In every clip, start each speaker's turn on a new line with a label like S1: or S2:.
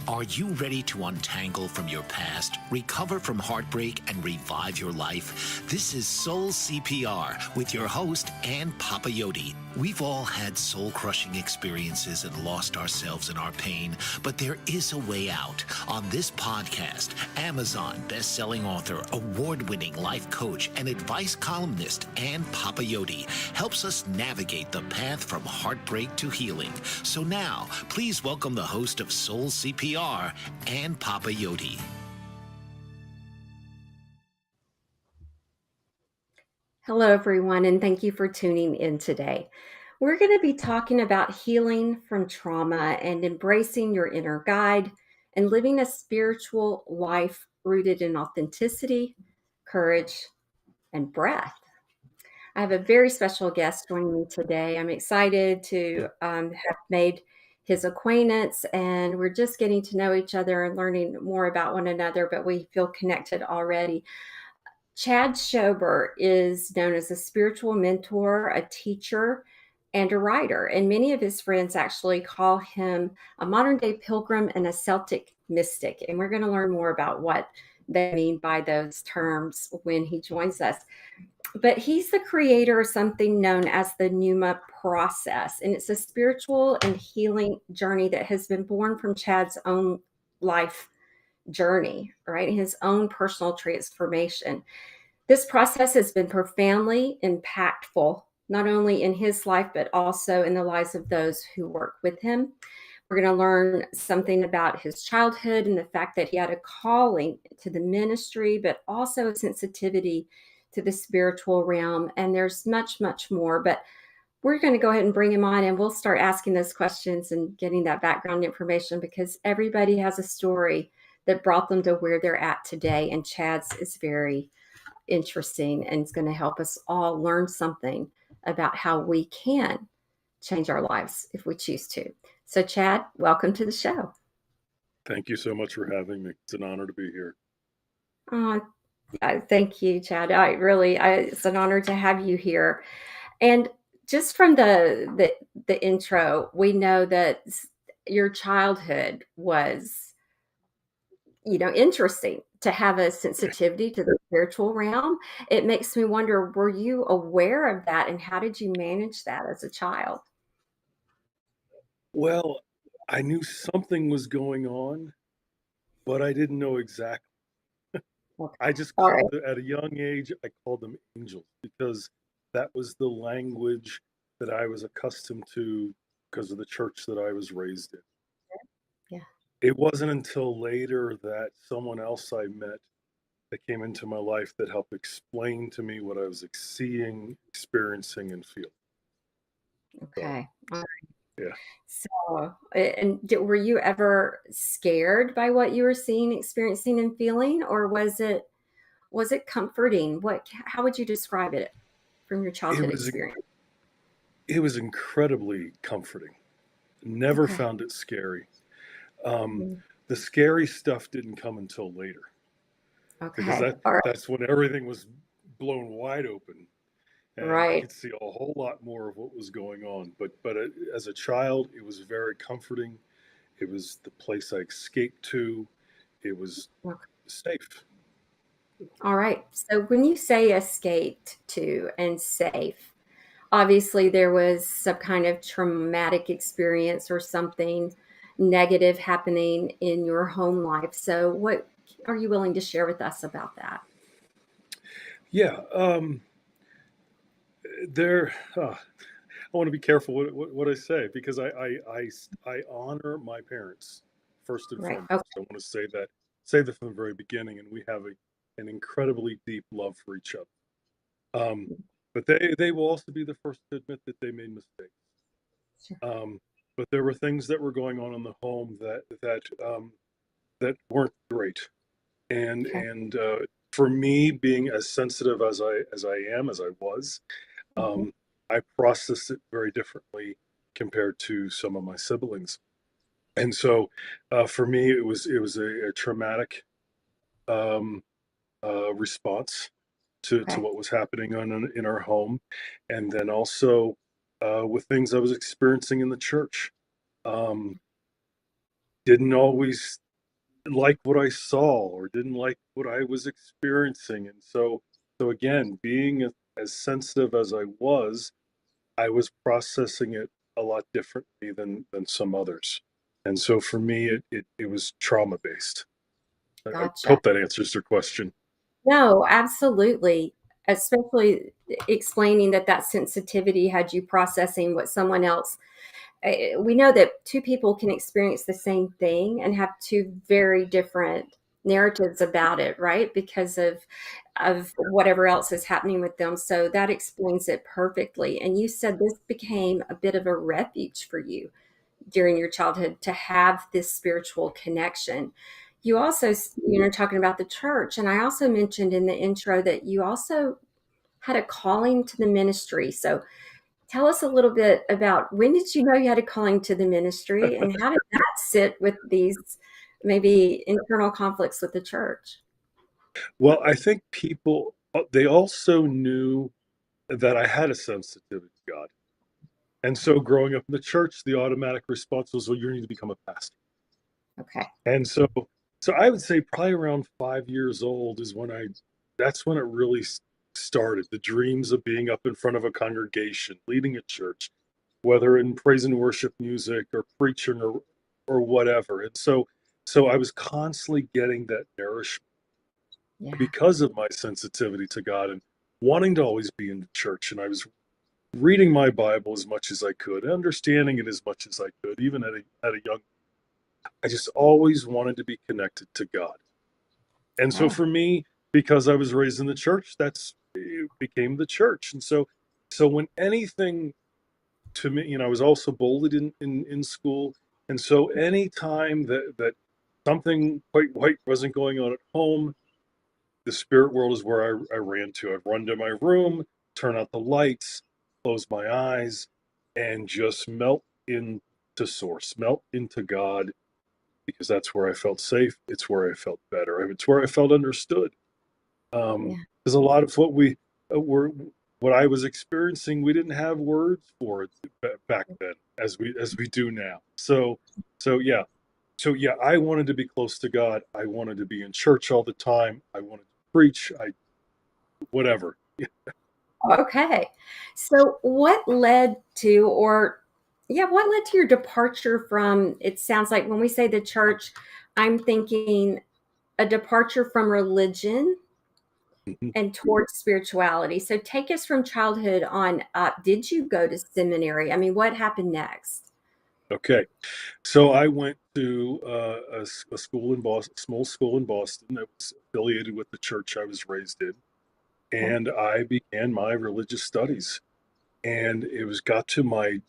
S1: Are you ready to untangle from your past, recover from heartbreak, and revive your life? This is Soul CPR with your host, Ann Papayoti. We've all had soul-crushing experiences and lost ourselves in our pain, but there is a way out. On this podcast, Amazon best-selling author, award-winning life coach, and advice columnist Ann Papayoti helps us navigate the path from heartbreak to healing. So now, please welcome the host of Soul CPR, Ann Papayoti.
S2: Hello, everyone, and thank you for tuning in today. We're going to be talking about healing from trauma and embracing your inner guide and living a spiritual life rooted in authenticity, courage, and breath. I have a very special guest joining me today. I'm excited to have made his acquaintance, and we're just getting to know each other and learning more about one another, but we feel connected already. Chad Shober is known as a spiritual mentor, a teacher, and a writer. And many of his friends actually call him a modern day pilgrim and a Celtic mystic. And we're going to learn more about what they mean by those terms when he joins us. But he's the creator of something known as the Pneuma Process. And it's a spiritual and healing journey that has been born from Chad's own life journey, right? His own personal transformation. This process has been profoundly impactful, not only in his life, but also in the lives of those who work with him. We're going to learn something about his childhood and the fact that he had a calling to the ministry, but also a sensitivity to the spiritual realm. And there's much, much more. But we're going to go ahead and bring him on, and we'll start asking those questions and getting that background information, because everybody has a story that brought them to where they're at today. And Chad's is very interesting, and it's going to help us all learn something about how we can change our lives if we choose to. So, Chad, welcome to the show.
S3: Thank you so much for having me. It's an honor to be here.
S2: Thank you, Chad. It's an honor to have you here. And just from the intro, we know that your childhood was, interesting. To have a sensitivity to the spiritual realm, it makes me wonder, were you aware of that, and how did you manage that as a child?
S3: Well, I knew something was going on, but I didn't know exactly. I just
S2: All right.
S3: called it, at a young age, I called them angels, because that was the language that I was accustomed to because of the church that I was raised in.
S2: Yeah.
S3: It wasn't until later that someone else I met that came into my life that helped explain to me what I was seeing, experiencing, and feeling.
S2: Okay. All right.
S3: Yeah.
S2: So, were you ever scared by what you were seeing, experiencing, and feeling, or was it comforting? How would you describe it from your
S3: It
S2: childhood
S3: was
S2: experience?
S3: it was incredibly comforting. Never
S2: Okay.
S3: found it scary. Um,
S2: Mhm.
S3: the scary stuff didn't come until later, because
S2: Okay. All right.
S3: that's when everything was blown wide open, and I
S2: Right.
S3: could see a whole lot more of what was going on. But as a child, it was very comforting. It was the place I escaped to. It was
S2: Okay.
S3: safe.
S2: All right. So when you say escaped to and safe, obviously there was some kind of traumatic experience or something negative happening in your home life. So what are you willing to share with us about that?
S3: Yeah. There. I want to be careful what I say, because I honor my parents first and
S2: Right.
S3: foremost.
S2: Okay.
S3: I want to say that from the very beginning, and we have an incredibly deep love for each other. But they will also be the first to admit that they made mistakes.
S2: Sure.
S3: But there were things that were going on in the home that weren't great, and
S2: Okay.
S3: for me, being as sensitive as I was,
S2: Mhm.
S3: um, I processed it very differently compared to some of my siblings. And so, for me, it was a traumatic um, response to
S2: Okay.
S3: what was happening in our home, and then also with things I was experiencing in the church. Um, didn't always like what I saw or didn't like what I was experiencing. And so again, being as sensitive as I was processing it a lot differently than some others. And so for me, it was trauma based. I
S2: Gotcha.
S3: hope that answers your question.
S2: No, absolutely. Especially explaining that that sensitivity had you processing what someone else. We know that two people can experience the same thing and have two very different narratives about it, right? Because of whatever else is happening with them. So that explains it perfectly. And you said this became a bit of a refuge for you during your childhood to have this spiritual connection. You also, talking about the church, and I also mentioned in the intro that you also had a calling to the ministry. So tell us a little bit about, when did you know you had a calling to the ministry, and how did that sit with these maybe internal conflicts with the church?
S3: Well, I think people, they also knew that I had a sensitivity to God. And so growing up in the church, the automatic response was, well, you need to become a pastor.
S2: Okay.
S3: And so I would say probably around 5 years old is when that's when it really started. The dreams of being up in front of a congregation, leading a church, whether in praise and worship music or preaching or whatever. And so I was constantly getting that nourishment
S2: Yeah.
S3: because of my sensitivity to God and wanting to always be in the church. And I was reading my Bible as much as I could, understanding it as much as I could, even at a young. I just always wanted to be connected to God. And so
S2: Okay.
S3: for me, because I was raised in the church, that's it became the church. And so when anything to me, I was also bullied in school. And so any time that something quite right wasn't going on at home, the spirit world is where I ran to. I'd run to my room, turn out the lights, close my eyes, and just melt into source, melt into God, because that's where I felt safe. It's where I felt better. It's where I felt understood.
S2: Yeah.
S3: Because a lot of what we were, what I was experiencing, we didn't have words for it back then, as we do now. So yeah, so yeah, I wanted to be close to God. I wanted to be in church all the time. I wanted to preach. I whatever.
S2: Okay. So what led to, or yeah, what led to your departure from, it sounds like when we say the church, I'm thinking a departure from religion
S3: Mhm.
S2: and towards spirituality. So take us from childhood on up. Did you go to seminary? I mean, what happened next?
S3: Okay, so I went to a school in Boston, small school in Boston that was affiliated with the church I was raised in,
S2: Okay.
S3: and I began my religious studies. And it was got to my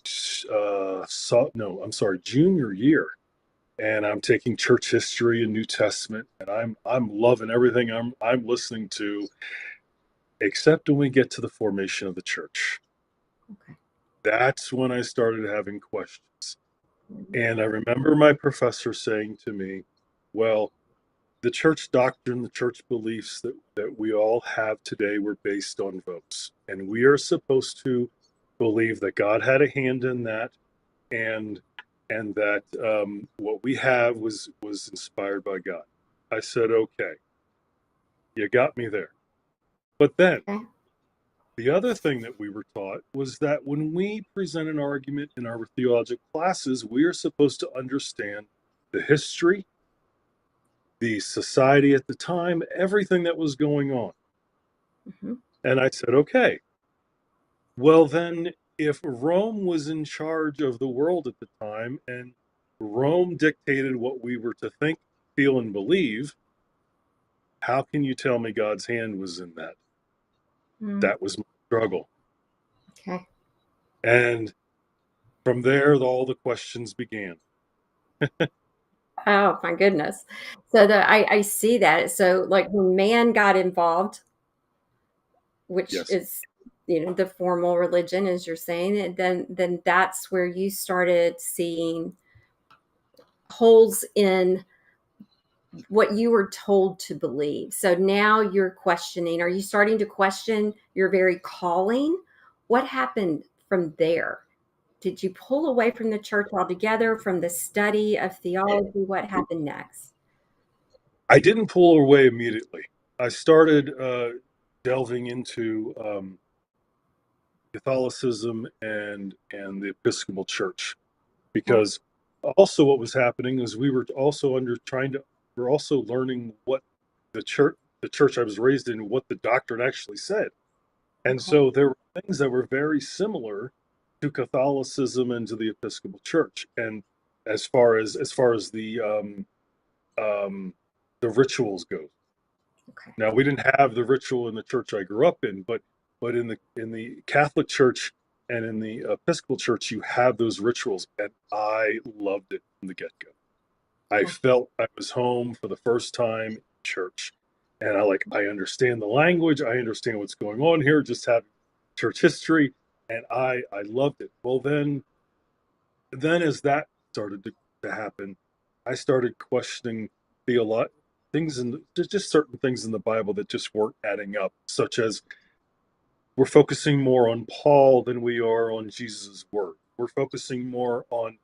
S3: no, I'm sorry, junior year, and I'm taking church history and New Testament, and I'm loving everything I'm listening to, except when we get to the formation of the church.
S2: Okay.
S3: That's when I started having questions. And I remember my professor saying to me, well, the church doctrine, the church beliefs that we all have today were based on votes. And we are supposed to believe that God had a hand in that, and that what we have was inspired by God. I said, okay, you got me there. But then
S2: Okay.
S3: the other thing that we were taught was that when we present an argument in our theological classes, we are supposed to understand the history, the society at the time, everything that was going on.
S2: Mhm.
S3: And I said, okay, well, then, if Rome was in charge of the world at the time and Rome dictated what we were to think, feel, and believe, how can you tell me God's hand was in that?
S2: Mm.
S3: That was my struggle.
S2: Okay.
S3: And from there, all the questions began.
S2: Oh my goodness. So I see that. So like when man got involved, which
S3: Yes.
S2: is, the formal religion, as you're saying, and then that's where you started seeing holes in what you were told to believe. So now you're questioning. Are you starting to question your very calling? What happened from there? Did you pull away from the church altogether, from the study of theology? What happened next?
S3: I didn't pull away immediately. I started delving into Catholicism and the Episcopal Church,
S2: Okay.
S3: because also what was happening is we were also we're also learning what the church I was raised in, what the doctrine actually said. And
S2: Okay.
S3: so there were things that were very similar to Catholicism and to the Episcopal Church. And as far as the rituals go.
S2: Okay.
S3: Now, we didn't have the ritual in the church I grew up in, but in the Catholic Church and in the Episcopal Church, you have those rituals, and I loved it from the get-go. I
S2: Okay.
S3: felt I was home for the first time in church, and I understand the language, I understand what's going on here, just having church history, and I loved it. Well, then as that started to happen, I started questioning things just certain things in the Bible that just weren't adding up, such as we're focusing more on Paul than we are on Jesus' word. We're focusing more on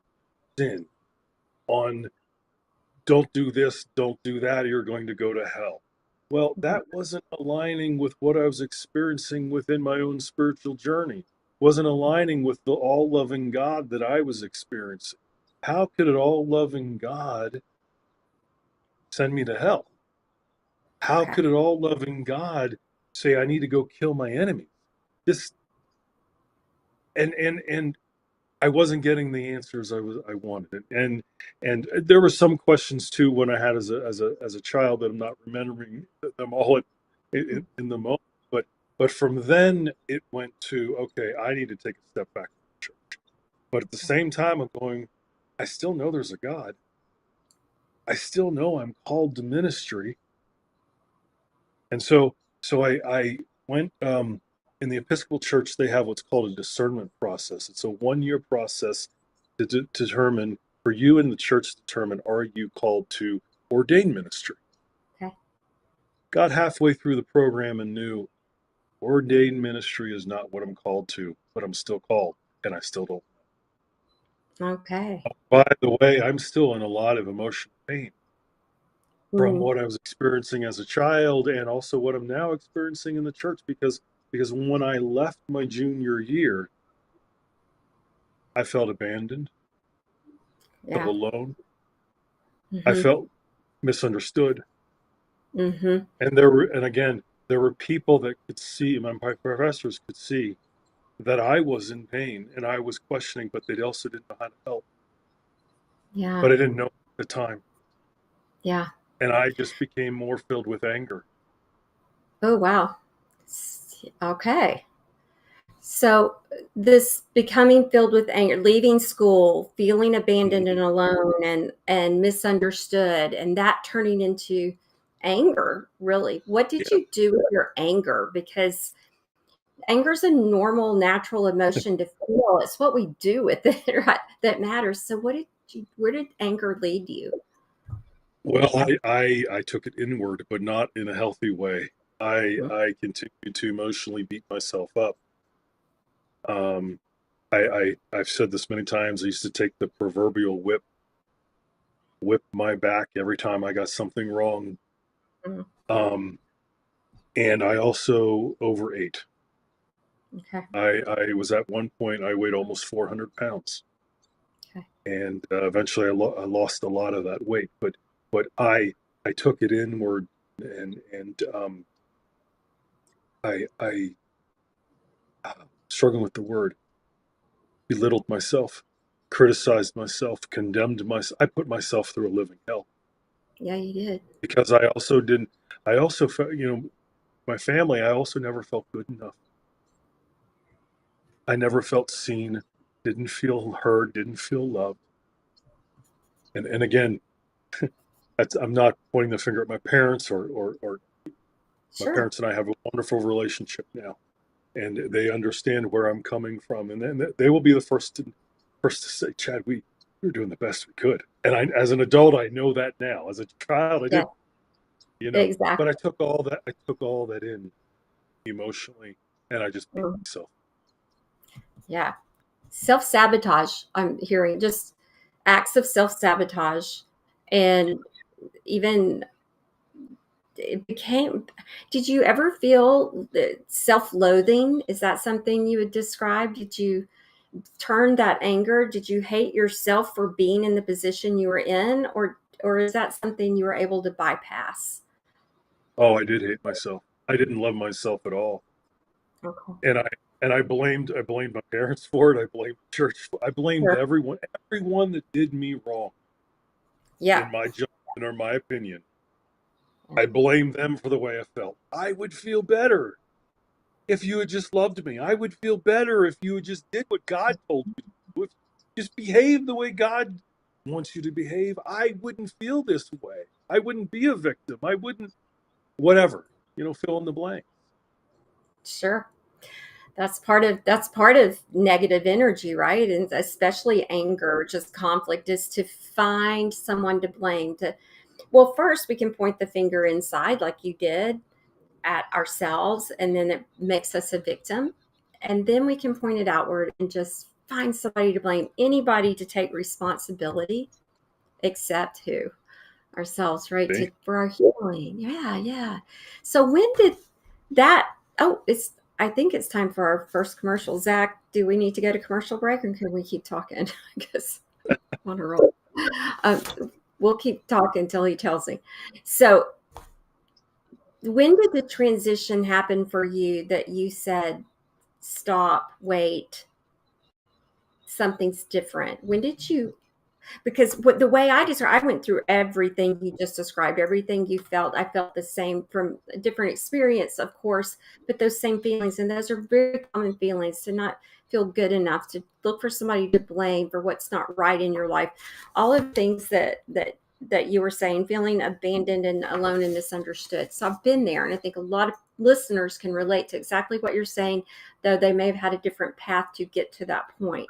S3: sin, on don't do this, don't do that, you're going to go to hell. Well, that wasn't aligning with what I was experiencing within my own spiritual journey, wasn't aligning with the all loving God that I was experiencing. How could an all loving God send me to hell? How
S2: Okay.
S3: could an all loving God say I need to go kill my enemy? This and I wasn't getting the answers I wanted, and there were some questions too when I had as a child that I'm not remembering them all in the moment. But from then it went to, okay, I need to take a step back from the church. But at the same time, I'm going, I still know there's a God. I still know I'm called to ministry, and so I went. In the Episcopal Church, they have what's called a discernment process. It's a 1 year process to determine, for you in the church to determine, are you called to ordain ministry?
S2: Okay.
S3: Got halfway through the program and knew ordained ministry is not what I'm called to, but I'm still called, and I still don't.
S2: Okay.
S3: By the way, I'm still in a lot of emotional pain from
S2: Mm.
S3: what I was experiencing as a child and also what I'm now experiencing in the church, because when I left my junior year, I felt abandoned, felt
S2: Yeah.
S3: alone, I
S2: Mm-hmm.
S3: felt misunderstood.
S2: Mm-hmm.
S3: And again, there were people that could see, my professors could see that I was in pain and I was questioning, but they also didn't know how to help.
S2: Yeah.
S3: But I didn't know at the time.
S2: Yeah.
S3: And I just became more filled with anger.
S2: Oh, wow. Okay. So this becoming filled with anger, leaving school, feeling abandoned and
S3: Mhm.
S2: alone and misunderstood, and that turning into anger, really. What did
S3: Yeah.
S2: you do with your anger? Because anger is a normal, natural emotion to feel. It's what we do with it, right? That matters. So where did anger lead you?
S3: Well, I took it inward, but not in a healthy way. I continued to emotionally beat myself up. Um, I've said this many times. I used to take the proverbial whip my back every time I got something wrong.
S2: Mm,
S3: Um, and I also overate.
S2: okay.
S3: I was at one point, I weighed almost 400 pounds,
S2: Okay.
S3: and eventually I lost a lot of that weight. But I took it inward, and I struggling with the word, belittled myself, criticized myself, condemned myself. I put myself through a living hell
S2: Yeah, you did.
S3: because I also didn't. I also felt, my family. I also never felt good enough. I never felt seen, didn't feel heard, didn't feel loved. And again, I'm not pointing the finger at my parents, or my
S2: Sure.
S3: parents and I have a wonderful relationship now, and they understand where I'm coming from, and then they will be the first to say, Chad, we were doing the best we could. And as an adult, I know that now. As a child, I
S2: Yeah,
S3: didn't, but
S2: exactly.
S3: I took all that in emotionally, and I just beat
S2: Mm,
S3: myself.
S2: yeah. self-sabotage. I'm hearing just acts of self-sabotage, and even it became, did you ever feel self-loathing? Is that something you would describe? Did you turn that anger? Did you hate yourself for being in the position you were in, or is that something you were able to bypass?
S3: Oh, I did hate myself. I didn't love myself at all.
S2: Okay.
S3: And I blamed my parents for it. I blamed the church. I blamed
S2: Sure.
S3: everyone that did me wrong,
S2: Yeah.
S3: in my judgment or my opinion. I blamed them for the way I felt. I would feel better if you had just loved me. I would feel better if you had just did what God told you to do. If you just behave the way God wants you to behave, I wouldn't feel this way. I wouldn't be a victim. I wouldn't, whatever, fill in the blank.
S2: Sure. That's part of negative energy, right? And especially anger, just conflict, is to find someone to blame. To, well, first we can point the finger inside like you did at ourselves, and then it makes us a victim. And then we can point it outward and just find somebody to blame, anybody to take responsibility, except who? Ourselves, right?
S3: See?
S2: For our healing. Yeah, yeah. So when did that, oh, I think it's time for our first commercial. Zach, do we need to go to commercial break, or can we keep talking? I guess on a roll. Um, we'll keep talking until he tells me. So when did the transition happen for you that you said, stop, wait, something's different? When did you, because what the way I describe, I went through everything you just described, everything you felt. I felt the same from a different experience, of course, but those same feelings, and those are very common feelings, to not feel good enough, to look for somebody to blame for what's not right in your life. All of the things that you were saying, feeling abandoned and alone and misunderstood. So I've been there, and I think a lot of listeners can relate to exactly what you're saying, though they may have had a different path to get to that point.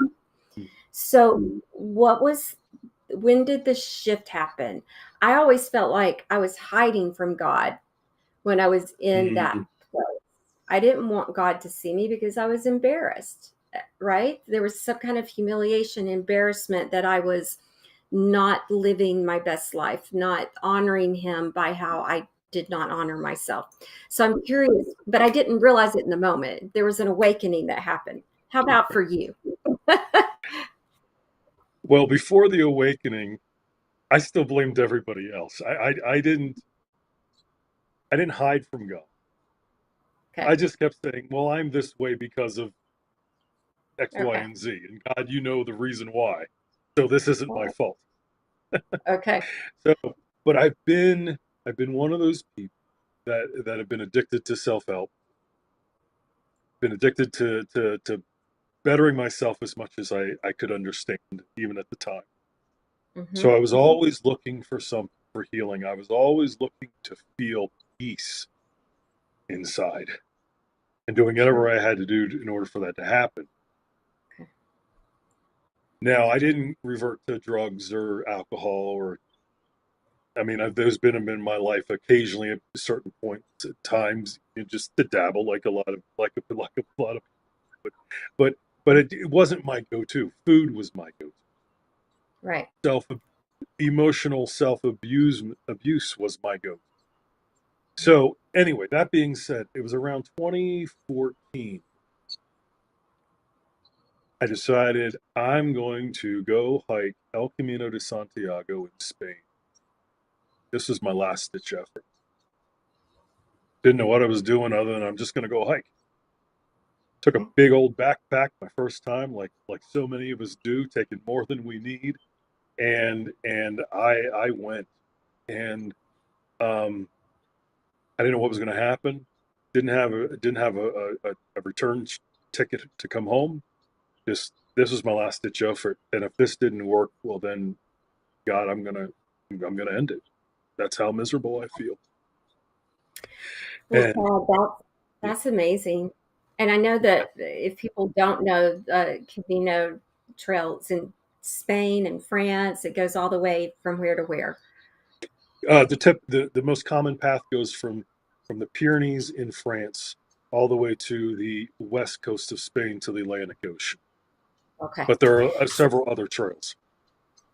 S2: So when did the shift happen? I always felt like I was hiding from God when I was in that
S3: Mm,
S2: place. I didn't want God to see me because I was embarrassed, right? There was some kind of humiliation, embarrassment that I was not living my best life, not honoring Him by how I did not honor myself. So I'm curious, but I didn't realize it in the moment. There was an awakening that happened. How about for you?
S3: well, before the awakening, I still blamed everybody else. I didn't hide from God.
S2: Okay.
S3: I just kept saying, well, I'm this way because of X, Y,
S2: Okay.
S3: and Z. And God, you know the reason why. So this isn't my fault.
S2: Okay.
S3: So, but I've been one of those people that have been addicted to self-help, been addicted to bettering myself as much as I could understand, even at the time.
S2: Mm-hmm.
S3: So I was always looking for something for healing. I was always looking to feel peace inside and doing whatever
S2: Sure.
S3: I had to do in order for that to happen.
S2: Okay.
S3: Now, I didn't revert to drugs or alcohol or, I mean, those been in my life occasionally at certain points at times, just to dabble like a lot of, like a lot of, but, it wasn't my go-to. Food was my go-to.
S2: Right.
S3: Self, emotional abuse was my go-to. So anyway, that being said, it was around 2014. I decided I'm going to go hike El Camino de Santiago in Spain. This was my last ditch effort. Didn't know what I was doing other than I'm just going to go hike. Took a
S2: Okay.
S3: big old backpack my first time, like so many of us do, taking more than we need, and I went, and um, I didn't know what was going to happen. Didn't have a return ticket to come home. Just this was my last ditch effort, and if this didn't work, well then, God, I'm gonna end it. That's how miserable I feel.
S2: Well,
S3: And
S2: Chad,
S3: yeah,
S2: that's amazing. And I know that if people don't know, Camino trails in Spain and France, it goes all the way from where to where?
S3: the most common path goes from the Pyrenees in France all the way to the west coast of Spain to the Atlantic Ocean.
S2: Okay.
S3: but there are several other trails.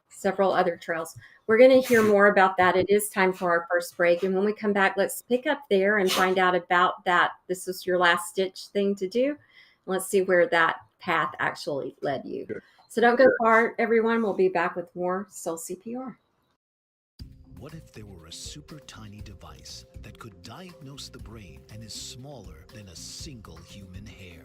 S2: Several other trails. We're going to hear more about that. It is time for our first break. And when we come back, let's pick up there and find out about that. This is your last ditch thing to do. Let's see where that path actually led you.
S3: Good.
S2: So don't go far, everyone. We'll be back with more Soul CPR.
S1: What if there were a super tiny device that could diagnose the brain and is smaller than a single human hair?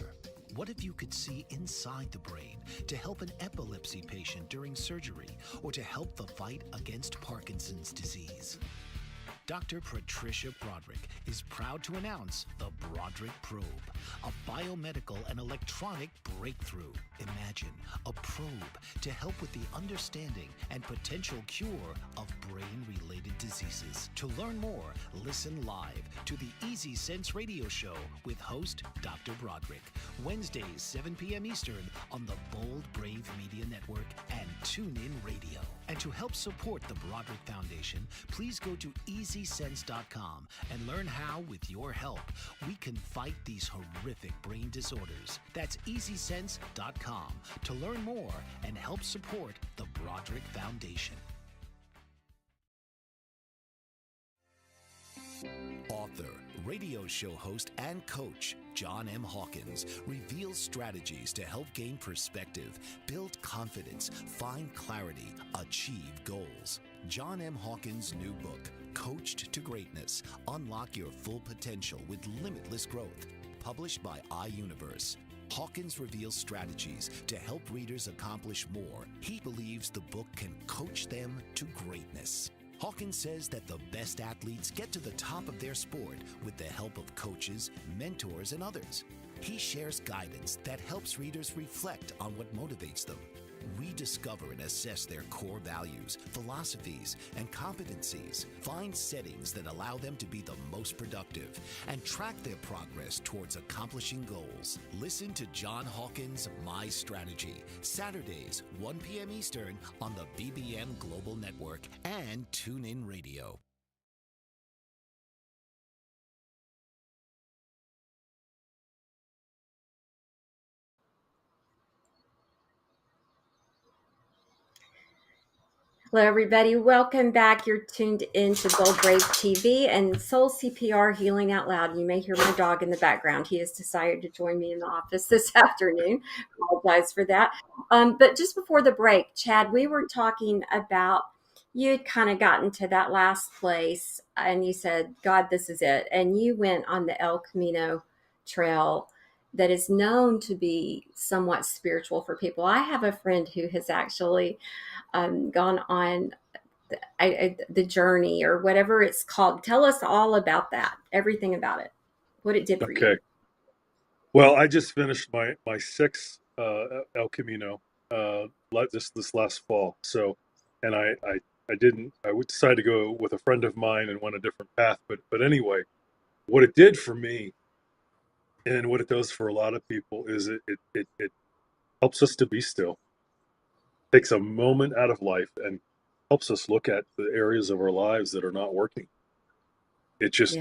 S1: What if you could see inside the brain to help an epilepsy patient during surgery or to help the fight against Parkinson's disease? Dr. Patricia Broderick is proud to announce the Broderick Probe, a biomedical and electronic breakthrough. Imagine a probe to help with the understanding and potential cure of brain-related diseases. To learn more, listen live to the Easy Sense radio show with host Dr. Broderick, Wednesdays 7 p.m. Eastern on the Bold Brave Media Network and TuneIn Radio. And to help support the Broderick Foundation, please go to EasySense.com and learn how, with your help, we can fight these horrific brain disorders. That's EasySense.com to learn more and help support the Broderick Foundation. Author, radio show host, and coach John M. Hawkins reveals strategies to help gain perspective, build confidence, find clarity, achieve goals. John M. Hawkins' new book, Coached to Greatness, Unlock Your Full Potential with Limitless Growth, published by iUniverse. Hawkins reveals strategies to help readers accomplish more. He believes the book can coach them to greatness. Hawkins says that the best athletes get to the top of their sport with the help of coaches, mentors, and others. He shares guidance that helps readers reflect on what motivates them. We discover and assess their core values, philosophies, and competencies, find settings that allow them to be the most productive, and track their progress towards accomplishing goals. Listen to John Hawkins' My Strategy, Saturdays, 1 p.m. Eastern on the BBM Global Network and TuneIn Radio.
S2: Hello, everybody. Welcome back. You're tuned into Bold Brave TV and Soul CPR Healing Out Loud. You may hear my dog in the background. He has decided to join me in the office this afternoon. Apologize for that. But just before the break, Chad, we were talking about you had kind of gotten to that last place and you said, God, this is it. And you went on the El Camino trail that is known to be somewhat spiritual for people. I have a friend who has actually gone on the journey or whatever it's called. Tell us all about that, everything about it, what it did for you.
S3: Okay. Well, I just finished my sixth El Camino this last fall. So, and I would decide to go with a friend of mine and went a different path. But anyway, what it did for me and what it does for a lot of people is it helps us to be still, takes a moment out of life and helps us look at the areas of our lives that are not working. It just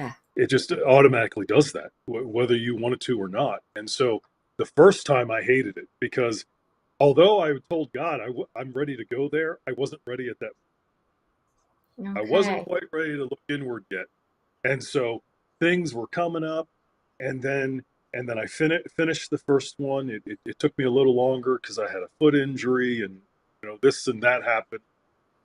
S3: automatically does that, whether you wanted to or not. And so the first time I hated it because although I told God I'm ready to go there, I wasn't ready at that.
S2: Okay.
S3: I wasn't quite ready to look inward yet. And so things were coming up, and then I finished the first one. It took me a little longer because I had a foot injury, and this and that happened.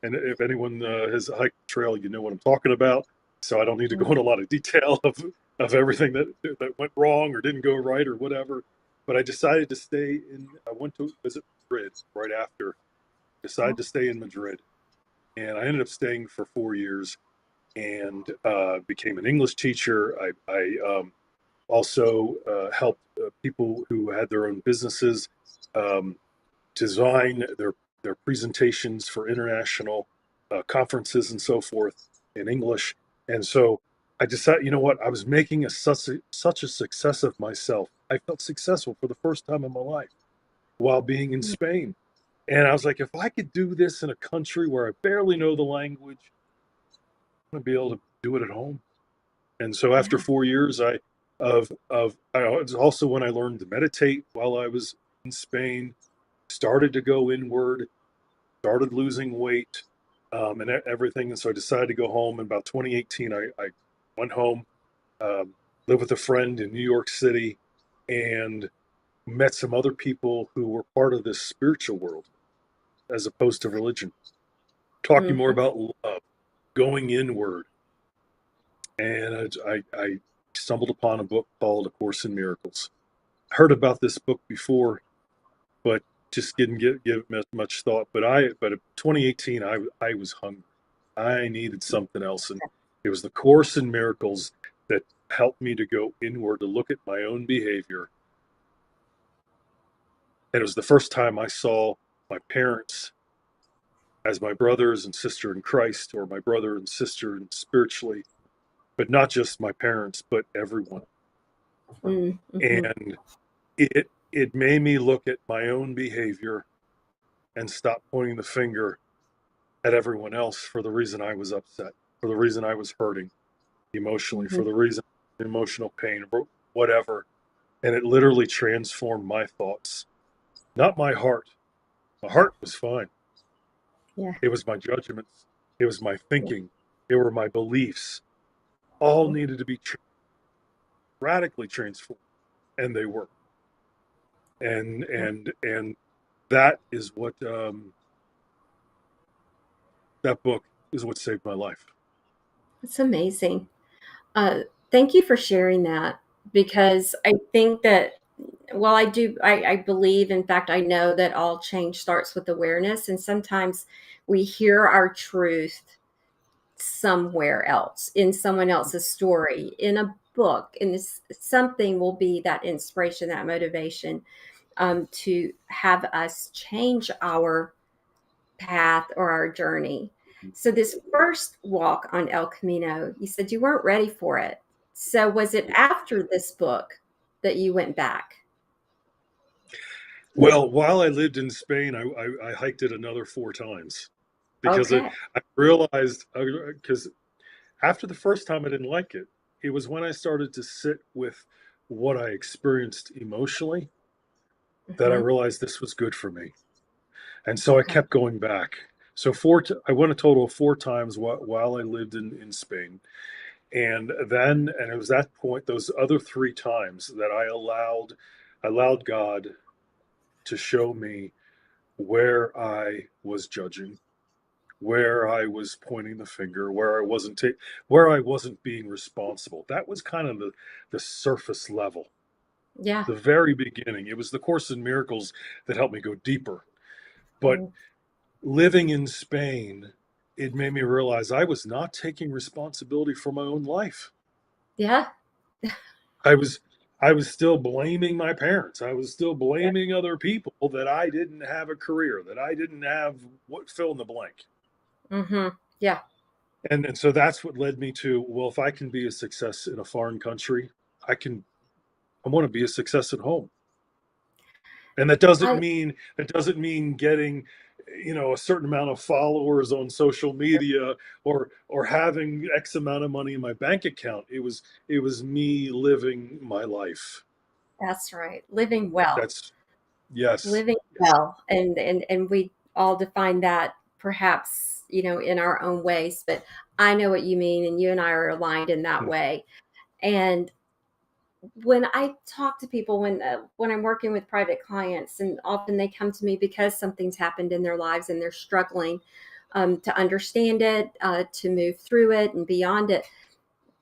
S3: And if anyone has hiked the trail, you know what I'm talking about. So I don't need to go into a lot of detail of everything that went wrong or didn't go right or whatever. But I decided to stay in. I went to visit Madrid right after. Decided to stay in Madrid, and I ended up staying for 4 years, and became an English teacher. I also helped people who had their own businesses design their presentations for international conferences and so forth in English. And so I decided, you know what, I was making such a success of myself. I felt successful for the first time in my life while being in Spain. And I was like, if I could do this in a country where I barely know the language, I'm going to be able to do it at home. And so after 4 years, it was also when I learned to meditate while I was in Spain. started to go inward, started losing weight, and everything. And so I decided to go home. In about 2018, I went home, lived with a friend in New York City, and met some other people who were part of this spiritual world as opposed to religion, talking more
S2: Mhm.
S3: about love, going inward. And I stumbled upon a book called A Course in Miracles. Heard about this book before, but just didn't give it much thought. But in 2018, I was hungry. I needed something else, and it was the Course in Miracles that helped me to go inward, to look at my own behavior. And it was the first time I saw my parents as my brothers and sister in Christ, or my brother and sister spiritually, but not just my parents, but everyone.
S2: Mm-hmm.
S3: And it made me look at my own behavior and stop pointing the finger at everyone else for the reason I was upset, for the reason I was hurting emotionally,
S2: Mm-hmm.
S3: for the reason emotional pain, or whatever. And it literally transformed my thoughts, not my heart. My heart was fine.
S2: Yeah.
S3: It was my judgments. It was my thinking. It were my beliefs. All needed to be radically transformed, and they were. And that is what that book is what saved my life.
S2: It's amazing. Thank you for sharing that, because I think that, well, I believe, in fact, I know that all change starts with awareness. And sometimes we hear our truth somewhere else, in someone else's story, in a book, and something will be that inspiration, that motivation, to have us change our path or our journey. So this first walk on El Camino, you said you weren't ready for it. So was it after this book that you went back?
S3: Well, while I lived in Spain, I hiked it another 4 times because
S2: Okay.
S3: I realized, because after the first time I didn't like it. It was when I started to sit with what I experienced emotionally that I
S2: Hmm.
S3: realized this was good for me. And so I
S2: Okay.
S3: kept going back. So I went a total of 4 times while I lived in Spain. And it was that point, those other 3 times, that I allowed God to show me where I was judging, where I was pointing the finger, where I wasn't being responsible. That was kind of the surface level,
S2: Yeah.
S3: the very beginning. It was the Course in Miracles that helped me go deeper. But
S2: Mm.
S3: living in Spain, it made me realize I was not taking responsibility for my own life.
S2: Yeah.
S3: I was I was still blaming my parents. I was still
S2: Yeah.
S3: blaming other people that I didn't have a career, that I didn't have what fill in the blank.
S2: Hmm. Yeah.
S3: And so that's what led me to, well, if I can be a success in a foreign country, I want to be a success at home. And
S2: I
S3: that doesn't mean getting, a certain amount of followers on social media, or having X amount of money in my bank account. It was me living my life.
S2: That's right. Living well.
S3: That's yes.
S2: Living
S3: Yes.
S2: well. And we all define that perhaps, in our own ways, but I know what you mean, and you and I are aligned in that
S3: Mm,
S2: way. And when I talk to people, when I'm working with private clients, and often they come to me because something's happened in their lives and they're struggling, to understand it, to move through it and beyond it.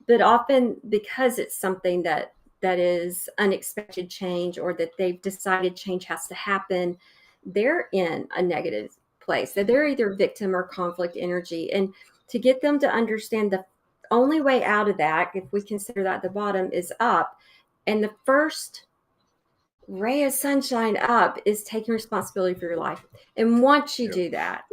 S2: But often, because it's something that is unexpected change, or that they've decided change has to happen, they're in a negative place. So they're either victim or conflict energy. And to get them to understand, the only way out of that, if we consider that the bottom, is up. And the first ray of sunshine up is taking responsibility for your life. And once you
S3: yeah.
S2: do that,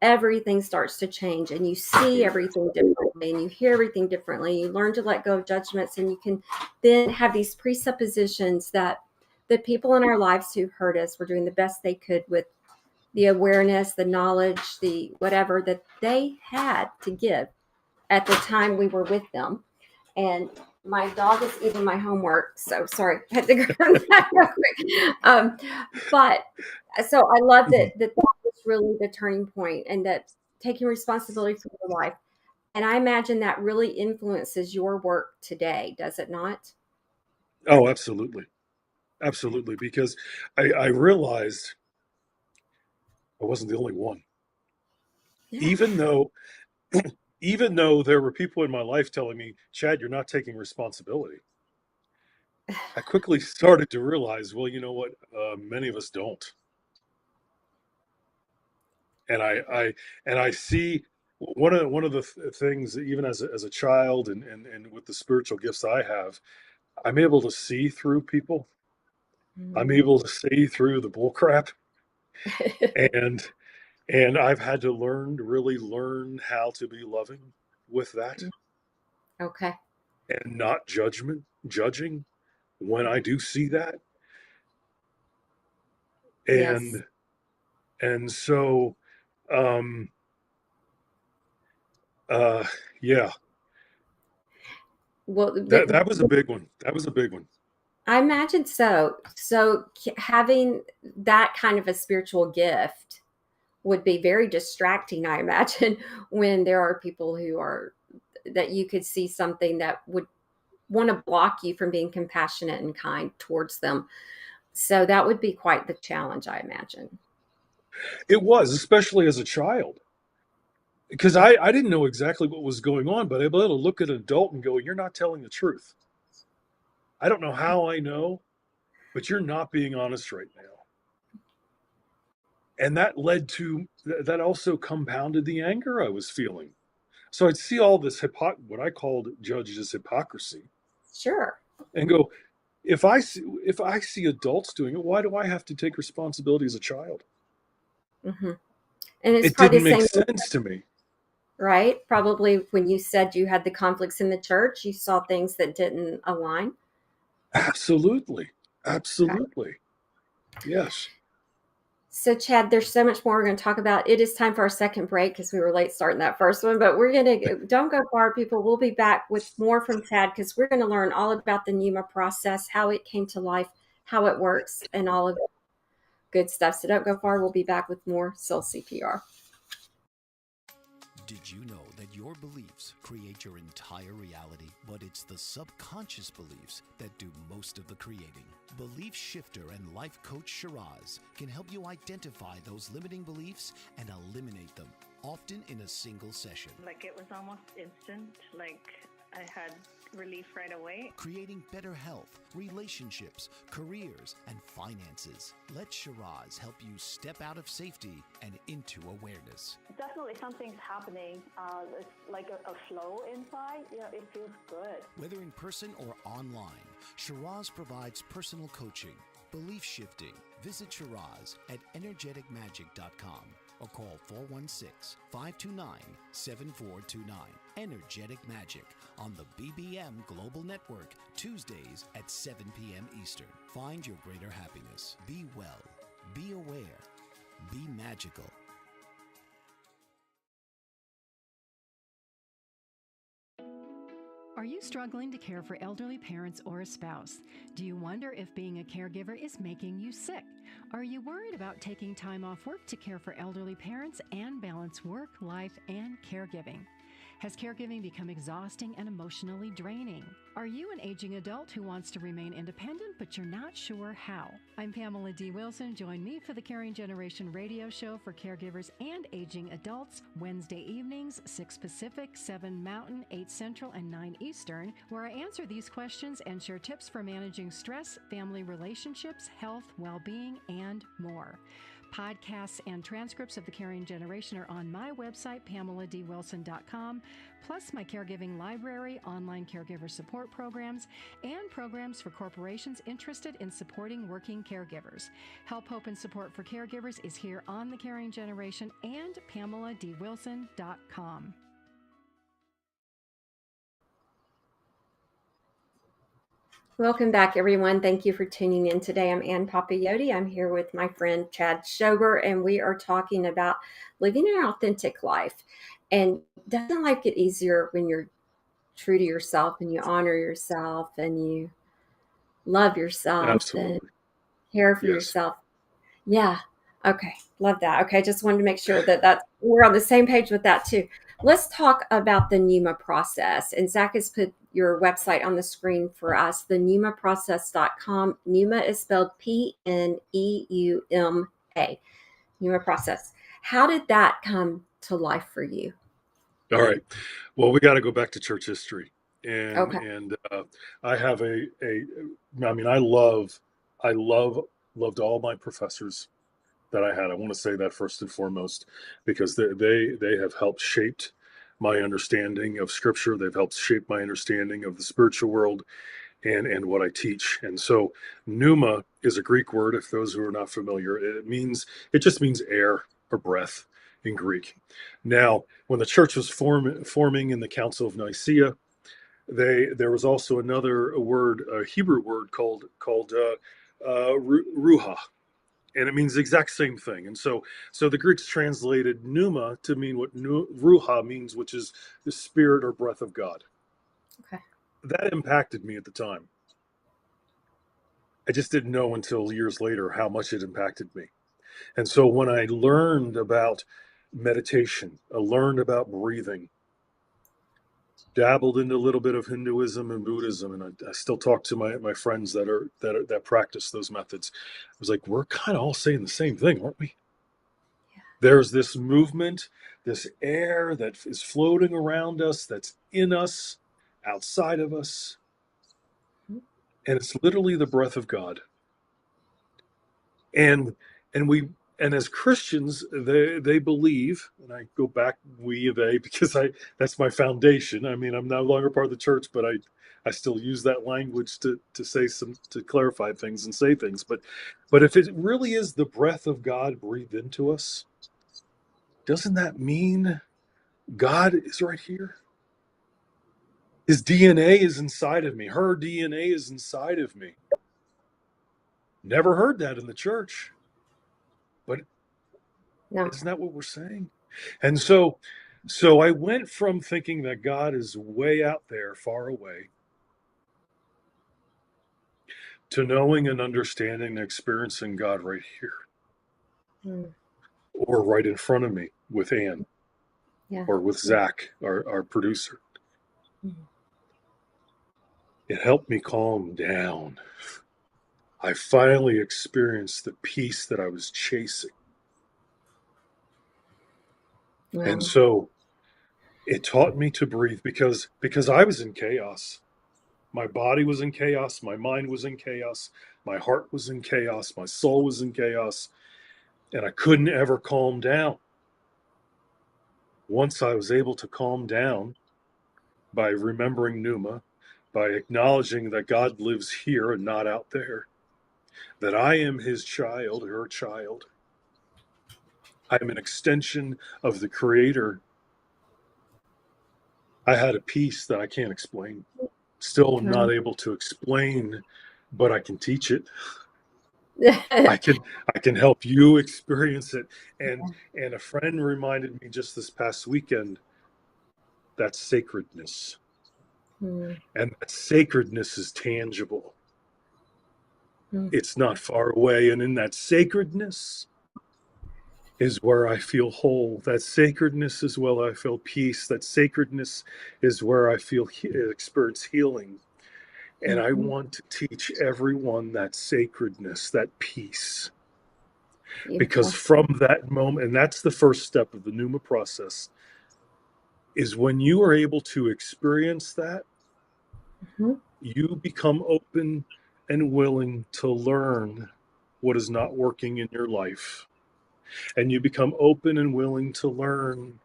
S2: everything starts to change, and you see everything differently, and you hear everything differently. You learn to let go of judgments, and you can then have these presuppositions that the people in our lives who hurt us were doing the best they could with the awareness, the knowledge, the whatever that they had to give at the time we were with them. And My dog is eating my homework, so sorry. I had to grab that real quick. But so I love that was really the turning point, and that taking responsibility for your life. And I imagine that really influences your work today, does it not?
S3: Oh, absolutely. Absolutely. Because I realized I wasn't the only one.
S2: Yeah.
S3: Even though even though there were people in my life telling me, Chad, you're not taking responsibility. I quickly started to realize, well, you know what? Many of us don't. And I see one of the things, even as a child, and with the spiritual gifts I have, I'm able to see through people. I'm
S2: Mm.
S3: able to see through the bull crap, and I've had to really learn how to be loving with that,
S2: Okay.
S3: and not judging when I do see that.
S2: Yes.
S3: And so, um uh yeah,
S2: Well,
S3: that was a big one. That was a big one.
S2: I imagine so. So having that kind of a spiritual gift would be very distracting, I imagine, when there are people who are that you could see something that would want to block you from being compassionate and kind towards them. So that would be quite the challenge, I imagine.
S3: It was, especially as a child, because I didn't know exactly what was going on, but I was able to look at an adult and go, "You're not telling the truth. I don't know how I know, but you're not being honest right now." And that led to that also compounded the anger I was feeling. So I'd see all this what I called judged as hypocrisy,
S2: Sure.
S3: and go, if I see adults doing it, why do I have to take responsibility as a child?
S2: Hmm. And it's
S3: It
S2: probably
S3: didn't
S2: the
S3: make
S2: same,
S3: sense to me.
S2: right? Probably when you said you had the conflicts in the church, you saw things that didn't align.
S3: Absolutely.
S2: Okay.
S3: Absolutely. Yes.
S2: So, Chad, there's so much more we're going to talk about. It is time for our second break because we were late starting that first one, but we're going to don't go far, people. We'll be back with more from Chad because we're going to learn all about the Pneuma process, how it came to life, how it works, and all of the good stuff. So, don't go far. We'll be back with more Soul CPR.
S1: Did you know that your beliefs create your entire reality, but it's the subconscious beliefs that do most of the creating? Belief shifter and life coach Shiraz can help you identify those limiting beliefs and eliminate them, often in a single session.
S4: Like it was almost instant, like I had relief right away.
S1: Creating better health, relationships, careers, and finances. Let Shiraz help you step out of safety and into awareness.
S4: Definitely something's happening. It's like a flow inside. It feels good.
S1: Whether in person or online, Shiraz provides personal coaching, belief shifting. Visit Shiraz at energeticmagic.com or call 416-529-7429. Energetic Magic on the BBM Global Network, Tuesdays at 7 p.m. Eastern. Find your greater happiness. Be well. Be aware. Be magical.
S5: Are you struggling to care for elderly parents or a spouse? Do you wonder if being a caregiver is making you sick? Are you worried about taking time off work to care for elderly parents and balance work, life, and caregiving? Has caregiving become exhausting and emotionally draining? Are you an aging adult who wants to remain independent, but you're not sure how? I'm Pamela D. Wilson. Join me for the Caring Generation radio show for caregivers and aging adults, Wednesday evenings, 6 Pacific, 7 Mountain, 8 Central, and 9 Eastern, where I answer these questions and share tips for managing stress, family relationships, health, well-being, and more. Podcasts and transcripts of The Caring Generation are on my website, PamelaDWilson.com, plus my caregiving library, online caregiver support programs, and programs for corporations interested in supporting working caregivers. Help, hope, and support for caregivers is here on The Caring Generation and PamelaDWilson.com.
S2: Welcome back, everyone. Thank you for tuning in today. I'm Ann Papayoti. I'm here with my friend Chad Shober, and we are talking about living an authentic life. And doesn't life get easier when you're true to yourself and you honor yourself and you love yourself and
S3: Absolutely.
S2: care for
S3: Yes.
S2: yourself. Yeah. Okay. Love that. Okay. Just wanted to make sure that we're on the same page with that too. Let's talk about the Pneuma process. And Zach has put your website on the screen for us, the pneumaprocess.com. Pneuma is spelled Pneuma. Pneuma process. How did that come to life for you?
S3: All right. Well, we got to go back to church history, and
S2: Okay.
S3: I have I mean, loved all my professors that I had. I want to say that first and foremost, because they have helped shaped my understanding of Scripture. They've helped shape my understanding of the spiritual world and what I teach. And so, pneuma is a Greek word. If those who are not familiar, it just means air or breath in Greek. Now, when the church was forming in the Council of Nicaea, there was also another word, a Hebrew word called ruha, and it means the exact same thing. And so the Greeks translated pneuma to mean what ruha means, which is the spirit or breath of God.
S2: Okay.
S3: That impacted me at the time. I just didn't know until years later how much it impacted me. And so when I learned about meditation, I learned about breathing, dabbled into a little bit of Hinduism and Buddhism, and I still talk to my friends that practice those methods. I was like, we're kind of all saying the same thing, aren't we?
S2: Yeah.
S3: There's this movement, this air that is floating around us, that's in us, outside of us,
S2: Mhm.
S3: and it's literally the breath of God. And and we and as Christians, they believe, and I go back we they because I that's my foundation. I mean, I'm no longer part of the church, but I still use that language to clarify things and say things. But if it really is the breath of God breathed into us, doesn't that mean God is right here? His DNA is inside of me. Her DNA is inside of me. Never heard that in the church, but
S2: No.
S3: isn't that what we're saying? And so I went from thinking that God is way out there, far away, to knowing and understanding and experiencing God right here
S2: Mm.
S3: or right in front of me with Ann
S2: Yeah.
S3: or with
S2: Yeah.
S3: Zach, our producer.
S2: Mm.
S3: It helped me calm down. I finally experienced the peace that I was chasing. And
S2: Wow.
S3: so it taught me to breathe because I was in chaos. My body was in chaos, my mind was in chaos, my heart was in chaos, my soul was in chaos, and I couldn't ever calm down. Once I was able to calm down by remembering Pneuma, by acknowledging that God lives here and not out there, that I am his child, her child, I am an extension of the Creator, I had a peace that I can't explain. Still
S2: Wow.
S3: not able to explain, but I can teach it. I can I can help you experience it. And a friend reminded me just this past weekend that sacredness.
S2: Mm.
S3: And that sacredness is tangible.
S2: Mm.
S3: It's not far away. And in that sacredness is where I feel whole. That sacredness is where I feel peace. That sacredness is where I feel experience healing. And I
S2: Mhm.
S3: want to teach everyone that sacredness, that peace. Because
S2: Beautiful.
S3: from that moment, and that's the first step of the Pneuma process, is when you are able to experience that,
S2: Mhm.
S3: you become open and willing to learn what is not working in your life. And you become open and willing to learn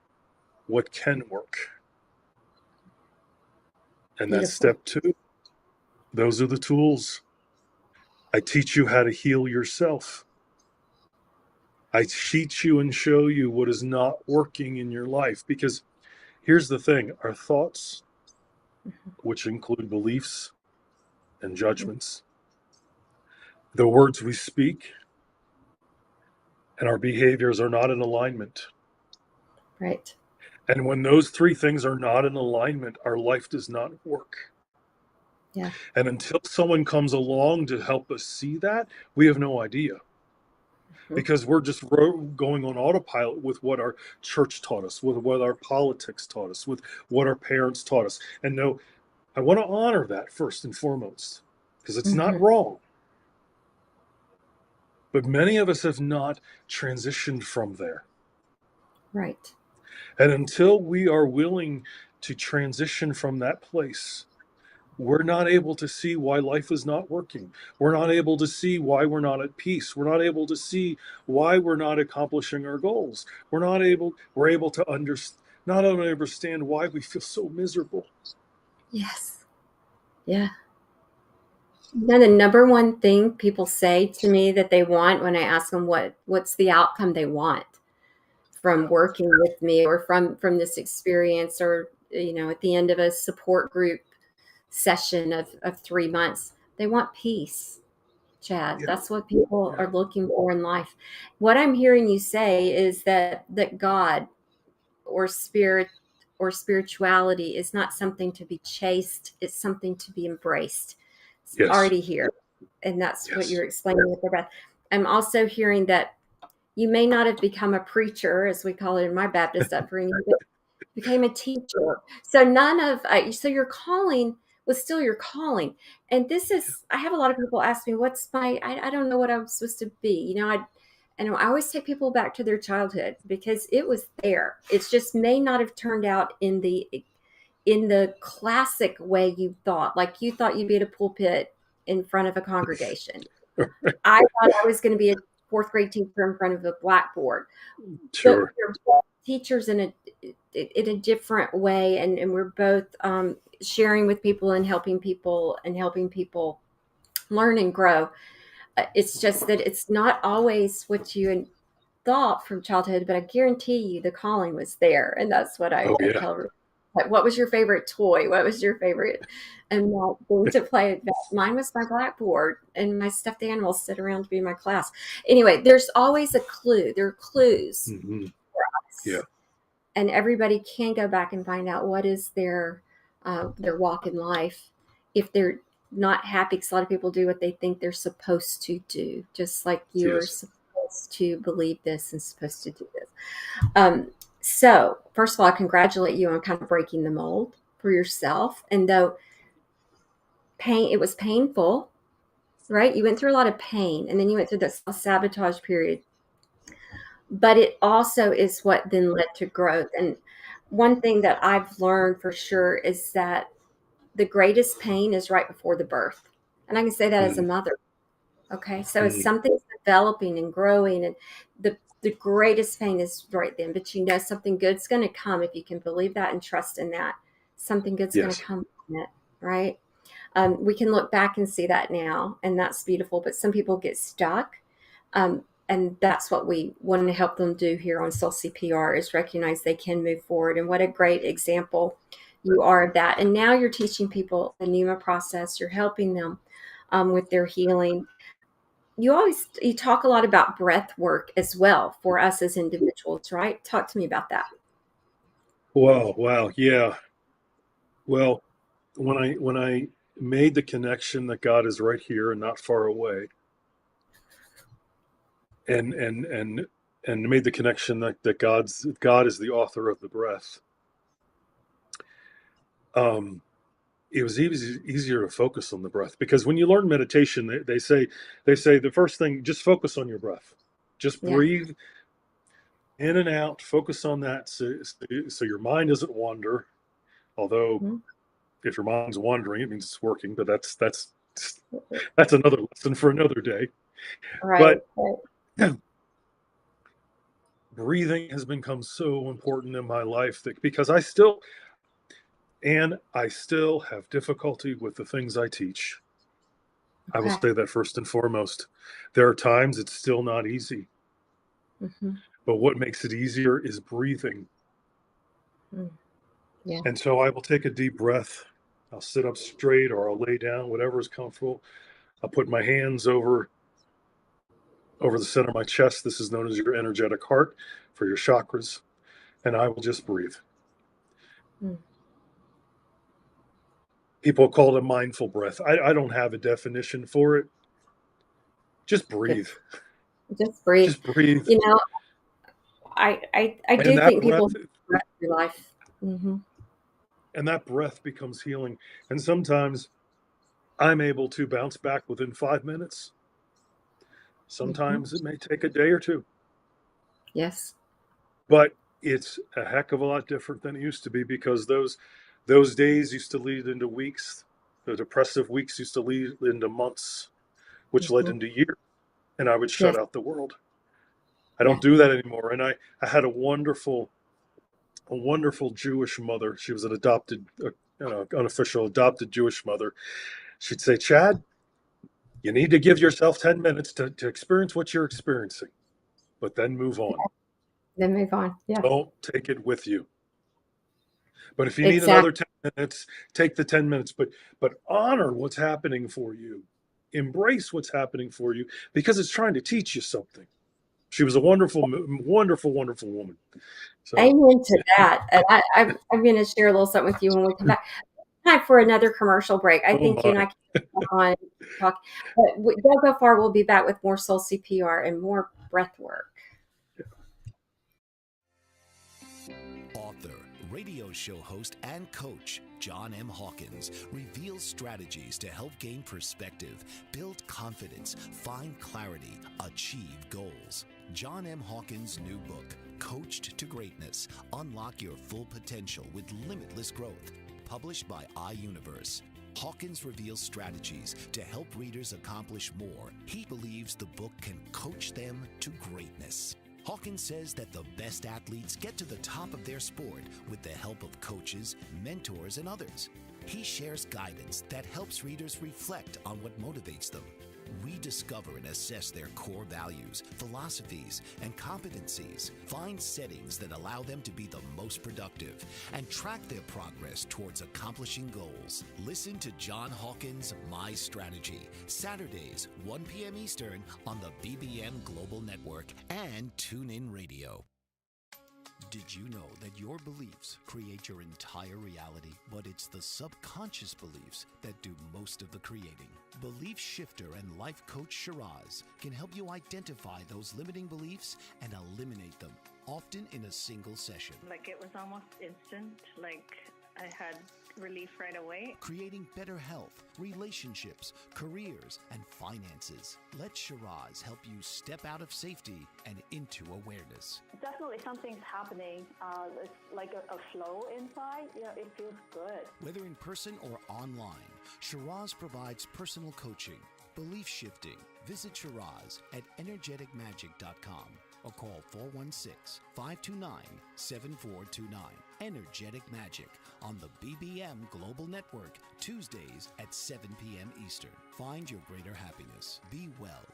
S3: what can work. And that's
S2: Beautiful.
S3: step two. Those are the tools. I teach you how to heal yourself. I teach you and show you what is not working in your life. Because here's the thing, our thoughts, which include beliefs and
S2: Mhm.
S3: judgments, the words we speak, and our behaviors are not in alignment.
S2: Right.
S3: And when those three things are not in alignment, our life does not work.
S2: Yeah.
S3: And until someone comes along to help us see that, we have no idea. Because we're just going on autopilot with what our church taught us, with what our politics taught us, with what our parents taught us. And no, I want to honor that first and foremost, because it's not wrong. But many of us have not transitioned from there.
S2: Right.
S3: And until we are willing to transition from that place, we're not able to see why life is not working. We're not able to see why we're not at peace. We're not able to see why we're not accomplishing our goals. We're able to not only understand why we feel so miserable.
S2: Yes. Yeah. The number one thing people say to me that they want when I ask them what's the outcome they want from working with me or from this experience, or at the end of a support group session of 3 months, they want peace, Chad.
S3: Yeah.
S2: That's what people are looking for in life. What I'm hearing you say is that God or spirit or spirituality is not something to be chased, it's something to be embraced. It's
S3: Yes.
S2: already here. And that's what you're explaining with the breath. I'm also hearing that you may not have become a preacher, as we call it in my Baptist upbringing, but became a teacher. So so your calling was still your calling. And I have a lot of people ask me, I don't know what I'm supposed to be. And I always take people back to their childhood because it was there. It just may not have turned out in the classic way you thought. Like you thought you'd be at a pulpit in front of a congregation. I thought I was going to be a fourth grade teacher in front of a blackboard.
S3: Sure.
S2: But we're both teachers in a different way, and we're both sharing with people and helping people learn and grow. It's just that it's not always what you thought from childhood, but I guarantee you the calling was there, and that's what I tell her. Like, what was your favorite toy? What was your favorite and thing to play? Mine was my blackboard, and my stuffed animals sit around to be my class. Anyway, there's always a clue. There are clues for us.
S3: Yeah.
S2: And everybody can go back and find out what is their walk in life if they're not happy, because a lot of people do what they think they're supposed to do, just like you're supposed to believe this and supposed to do this. So first of all, I congratulate you on kind of breaking the mold for yourself. And though it was painful, right? You went through a lot of pain, and then you went through the self-sabotage period. But it also is what then led to growth. And one thing that I've learned for sure is that the greatest pain is right before the birth. And I can say that as a mother. Okay. So as something's developing and growing, and the greatest pain is right then, but something good's going to come if you can believe that and trust in that. Something good's going to come from it, right? We can look back and see that now, and that's beautiful. But some people get stuck. And that's what we want to help them do here on Soul CPR, is recognize they can move forward. And what a great example you are of that. And now you're teaching people the Pneuma Process. You're helping them with their healing. You talk a lot about breath work as well for us as individuals, right? Talk to me about that.
S3: Wow. Yeah. Well, when I made the connection that God is right here and not far away, and made the connection that God is the author of the breath, it was easier to focus on the breath. Because when you learn meditation, they say the first thing, just focus on your breath. Just breathe in and out, focus on that, so your mind doesn't wander. Although if your mind's wandering, it means it's working, but that's another lesson for another day.
S2: Right.
S3: But breathing has become so important in my life because I still have difficulty with the things I teach. Okay. I will say that first and foremost. There are times it's still not easy. But what makes it easier is breathing. Yeah. And so I will take a deep breath. I'll sit up straight, or I'll lay down, whatever is comfortable. I'll put my hands over the center of my chest. This is known as your energetic heart for your chakras. And I will just breathe.
S2: Mm.
S3: People call it a mindful breath. I don't have a definition for it. Just
S2: Good.
S3: breathe.
S2: Just breathe.
S3: Just breathe.
S2: You know, I
S3: And
S2: do
S3: that
S2: think people
S3: breath
S2: have breath in your life. Hmm.
S3: and that breath becomes healing. And sometimes I'm able to bounce back within 5 minutes.
S2: Hmm.
S3: Sometimes it may take a day or two,
S2: Yes.
S3: but it's a heck of a lot different than it used to be, because those days used to lead into weeks. The depressive weeks used to lead into months, which led
S2: Hmm.
S3: into years, and I would shut
S2: Yes.
S3: out the world. I
S2: Yeah.
S3: don't do that anymore. And I had a wonderful Jewish mother. She was an adopted, unofficial adopted Jewish mother. She'd say, Chad, you need to give yourself 10 minutes to experience what you're experiencing, but then move on.
S2: Then move on. Yeah.
S3: Don't take it with you. But if you need
S2: Exactly.
S3: another 10 minutes, take the 10 minutes, but honor what's happening for you. Embrace what's happening for you, because it's trying to teach you something. She was a wonderful, wonderful, wonderful woman. So,
S2: Amen to that. And I'm going to share a little something with you when we come back. Time for another commercial break. I
S3: oh
S2: think you and I
S3: my.
S2: can talk on talk. But don't go far. We'll be back with more Soul CPR and more breath work.
S1: Author, radio show host, and coach John M. Hawkins reveals strategies to help gain perspective, build confidence, find clarity, achieve goals. John M. Hawkins' new book, Coached to Greatness: Unlock Your Full Potential with Limitless Growth, published by iUniverse. Hawkins reveals strategies to help readers accomplish more. He believes the book can coach them to greatness. Hawkins says that the best athletes get to the top of their sport with the help of coaches, mentors, and others. He shares guidance that helps readers reflect on what motivates them. Rediscover and assess their core values, philosophies, and competencies. Find settings that allow them to be the most productive and track their progress towards accomplishing goals. Listen to John Hawkins' My Strategy, Saturdays, 1 p.m. Eastern on the BBM Global Network and TuneIn Radio. Did you know that your beliefs create your entire reality, but it's the subconscious beliefs that do most of the creating? Belief shifter and life coach Shiraz can help you identify those limiting beliefs and eliminate them, often in a single session.
S4: Like it was almost instant, like I had relief right away.
S1: Creating better health, relationships, careers, and finances. Let Shiraz help you step out of safety and into awareness.
S4: Definitely something's happening. It's like a flow inside. It feels good.
S1: Whether in person or online, Shiraz provides personal coaching, belief shifting. Visit Shiraz at energeticmagic.com or call 416-529-7429. Energetic Magic on the BBM Global Network, Tuesdays at 7 p.m. Eastern. Find your greater happiness. Be well.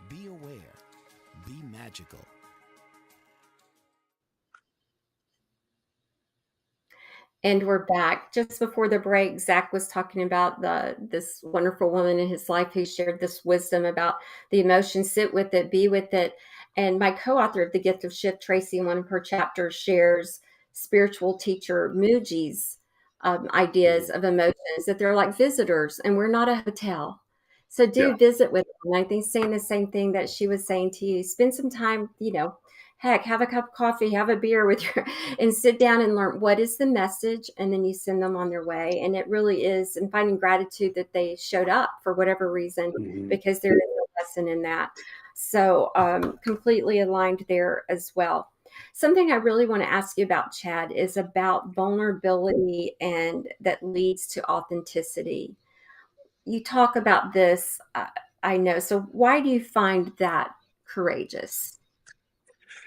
S1: Be aware. Be magical.
S2: And we're back. Just before the break, Zach was talking about this wonderful woman in his life who shared this wisdom about the emotion. Sit with it, be with it. And my co-author of The Gift of Shift, Tracy, in one of her chapters, shares spiritual teacher Muji's ideas of emotions, that they're like visitors and we're not a hotel. So
S3: Yeah.
S2: do visit with them. And I think saying the same thing that she was saying to you, spend some time, heck, have a cup of coffee, have a beer with your, and sit down and learn what is the message, and then you send them on their way. And it really is, and finding gratitude that they showed up for whatever reason,
S3: Mhm.
S2: because there is a lesson in that. So completely aligned there as well. Something I really want to ask you about, Chad, is about vulnerability and that leads to authenticity. You talk about this, I know. So why do you find that courageous?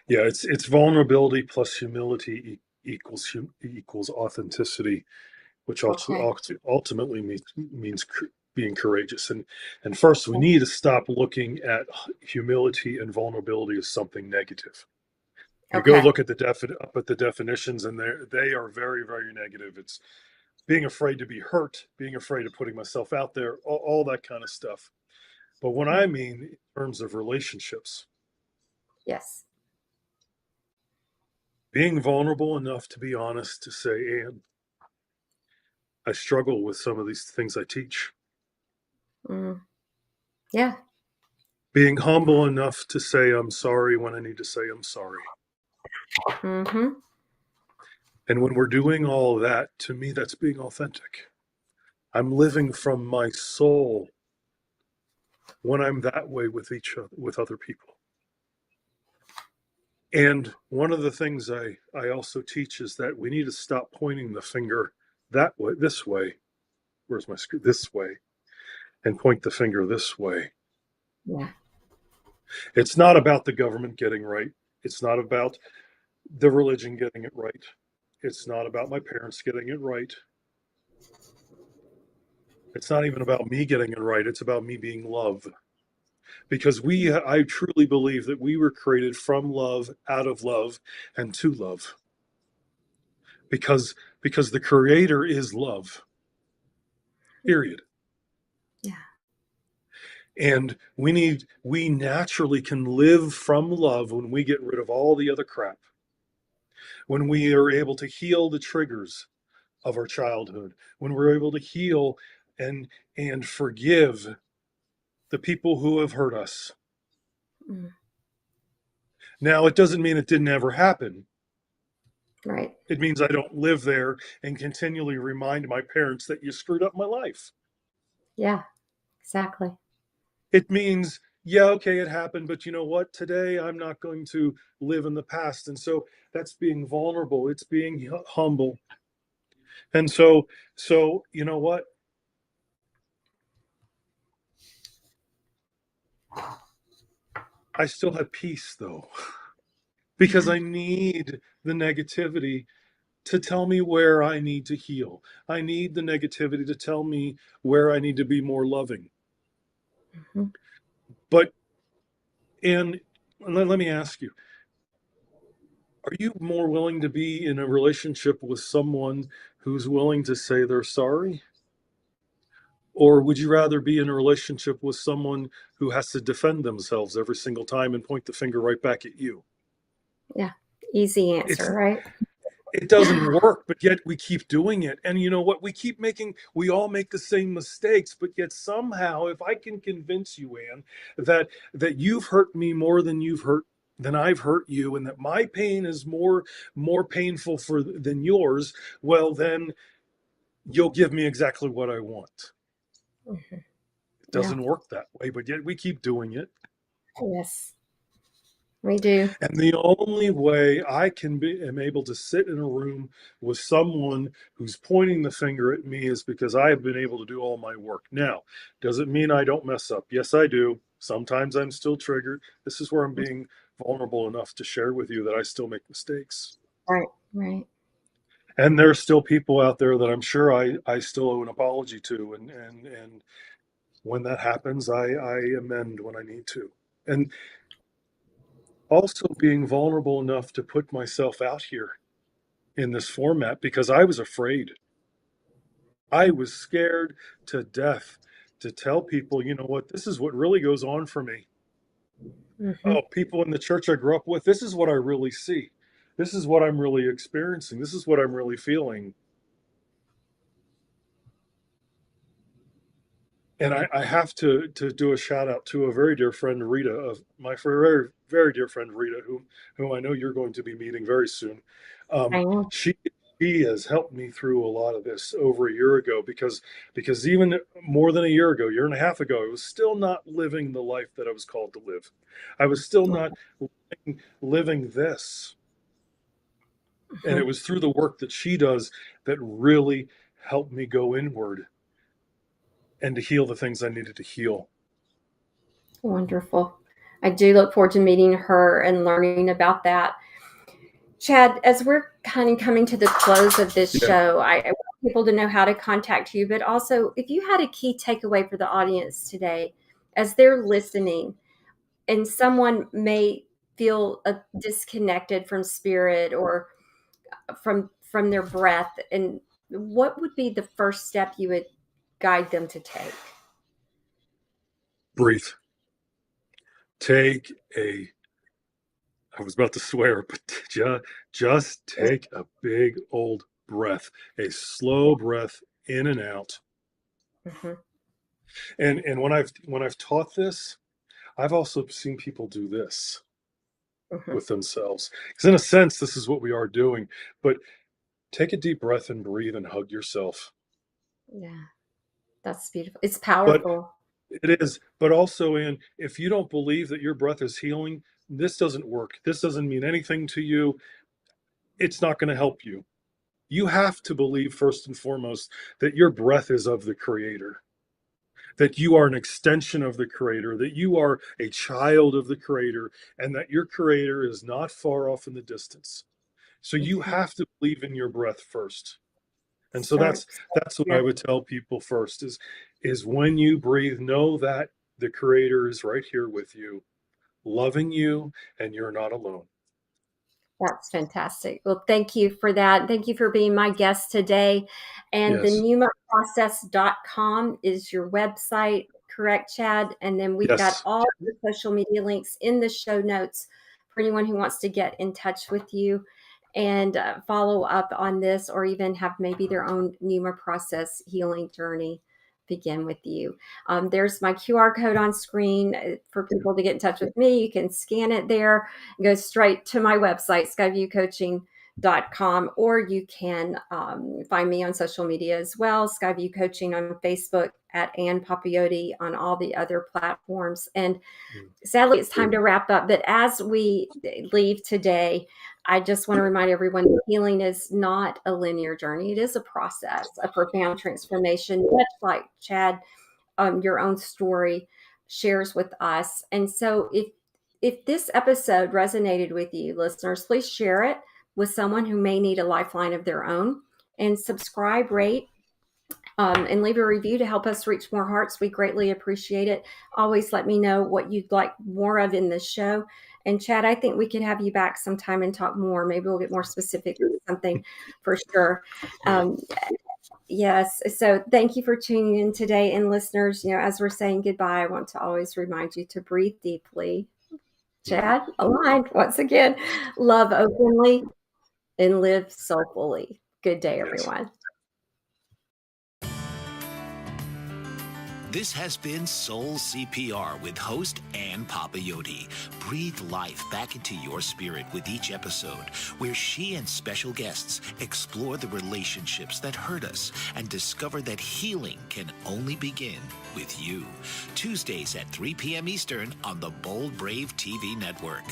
S3: Yeah, it's vulnerability plus humility equals authenticity, which
S2: Okay.
S3: ultimately means being courageous. And first, we need to stop looking at humility and vulnerability as something negative. You go
S2: Okay.
S3: look at up at the definitions, and they are very, very negative. It's being afraid to be hurt, being afraid of putting myself out there, all that kind of stuff. But what I mean in terms of relationships,
S2: Yes.
S3: being vulnerable enough to be honest, to say, Anne, I struggle with some of these things I teach.
S2: Mm. Yeah.
S3: Being humble enough to say I'm sorry when I need to say I'm sorry.
S2: Mm-hmm.
S3: And when we're doing all that, to me, that's being authentic. I'm living from my soul when I'm that way with each other, with other people. And one of the things I also teach is that we need to stop pointing the finger that way, this way. Where's my screen? This way, and point the finger this way.
S2: Yeah.
S3: It's not about the government getting right. It's not about the religion getting it right. It's not about my parents getting it right. It's not even about me getting it right. It's about me being love. Because I truly believe that we were created from love, out of love, and to love. Because the creator is love. Period.
S2: Yeah.
S3: And we naturally can live from love when we get rid of all the other crap. When we are able to heal the triggers of our childhood, when we're able to heal and forgive the people who have hurt us.
S2: Mm.
S3: Now, it doesn't mean it didn't ever happen.
S2: Right.
S3: It means I don't live there and continually remind my parents that you screwed up my life.
S2: Yeah. Exactly.
S3: It means, yeah, okay, it happened, but you know what? Today I'm not going to live in the past. And so that's being vulnerable. It's being humble. And so you know what? I still have peace though, because
S2: Yeah.
S3: I need the negativity to tell me where I need to heal. I need the negativity to tell me where I need to be more loving.
S2: Mm-hmm.
S3: But, and let me ask you, are you more willing to be in a relationship with someone who's willing to say they're sorry? Or would you rather be in a relationship with someone who has to defend themselves every single time and point the finger right back at you?
S2: Yeah. Easy
S3: It's
S2: answer, right?
S3: it doesn't work, but yet we keep doing it. And you know what? We all make the same mistakes, but yet somehow, if I can convince you, Anne, that you've hurt me more than I've hurt you, and that my pain is more painful than yours, well, then you'll give me exactly what I want.
S2: Mm-hmm.
S3: It
S2: Yeah.
S3: doesn't work that way, but yet we keep doing it.
S2: Yes. We do.
S3: And the only way am able to sit in a room with someone who's pointing the finger at me is because I have been able to do all my work. Now, does it mean I don't mess up? Yes, I do. Sometimes I'm still triggered. This is where I'm being vulnerable enough to share with you that I still make mistakes.
S2: Right. Right.
S3: And there's still people out there that I'm sure I still owe an apology to. And when that happens, I amend when I need to. And also being vulnerable enough to put myself out here in this format because I was afraid. I was scared to death to tell people, you know what, this is what really goes on for me.
S2: Mm-hmm.
S3: Oh, people in the church I grew up with, this is what I really see. This is what I'm really experiencing. This is what I'm really feeling. And I have to do a shout out to a very dear friend, Rita, of my very, very dear friend, Rita, whom I know you're going to be meeting very soon.
S2: I know.
S3: She has helped me through a lot of this over a year ago because even more than a year and a half ago, I was still not living the life that I was called to live. I was still not living this. And it
S2: Mm-hmm.
S3: was through the work that she does that really helped me go inward and to heal the things I needed to heal.
S2: Wonderful. I do look forward to meeting her and learning about that. Chad, as we're kind of coming to the close of this
S3: Yeah.
S2: show, I want people to know how to contact you, but also if you had a key takeaway for the audience today, as they're listening, and someone may feel disconnected from spirit or from their breath, and what would be the first step you would guide them to take?
S3: Breathe. Take a I was about to swear, but just take a big old breath, a slow breath in and out.
S2: Hmm.
S3: And when I've taught this, I've also seen people do this
S2: Hmm.
S3: with themselves. Because in a sense, this is what we are doing. But take a deep breath and breathe and hug yourself.
S2: Yeah, that's beautiful. It's
S3: But
S2: powerful.
S3: it is. But also, if you don't believe that your breath is healing, this doesn't work. This doesn't mean anything to you. It's not going to help you. You have to believe first and foremost that your breath is of the Creator, that you are an extension of the Creator, that you are a child of the Creator, and that your Creator is not far off in the distance. So you
S2: Hmm.
S3: have to believe in your breath first. And so
S2: So,
S3: that's what
S2: yeah,
S3: I would tell people first is when you breathe, know that the Creator is right here with you, loving you, and you're not alone.
S2: that's fantastic. Well, thank you for that. Thank you for being my guest today. And the
S3: Yes.
S2: pneumaprocess.com is your website, correct, Chad? And then we've got
S3: Yes.
S2: all the social media links in the show notes for anyone who wants to get in touch with you and follow up on this, or even have maybe their own Pneuma Process healing journey begin with you. There's my QR code on screen for people to get in touch with me. You can scan it there, go straight to my website, skyviewcoaching.com, or you can find me on social media as well, Skyview Coaching on Facebook, at Ann Papayotti on all the other platforms. And sadly, it's time to wrap up. But as we leave today, I just want to remind everyone that healing is not a linear journey. It is a process, a profound transformation, much like Chad, your own story shares with us. And so if this episode resonated with you, listeners, please share it with someone who may need a lifeline of their own, and subscribe, rate, and leave a review to help us reach more hearts. We greatly appreciate it. Always let me know what you'd like more of in this show. And Chad, I think we could have you back sometime and talk more. Maybe we'll get more specific with something for sure. Um, yes. So thank you for tuning in today. And listeners, as we're saying goodbye, I want to always remind you to breathe deeply. Chad, aligned once again, love openly, and live soulfully. Good day,
S3: Yes.
S2: everyone.
S1: This has been Soul CPR with host Ann Papayotti. Breathe life back into your spirit with each episode, where she and special guests explore the relationships that hurt us and discover that healing can only begin with you. Tuesdays at 3 p.m. Eastern on the Bold Brave TV network.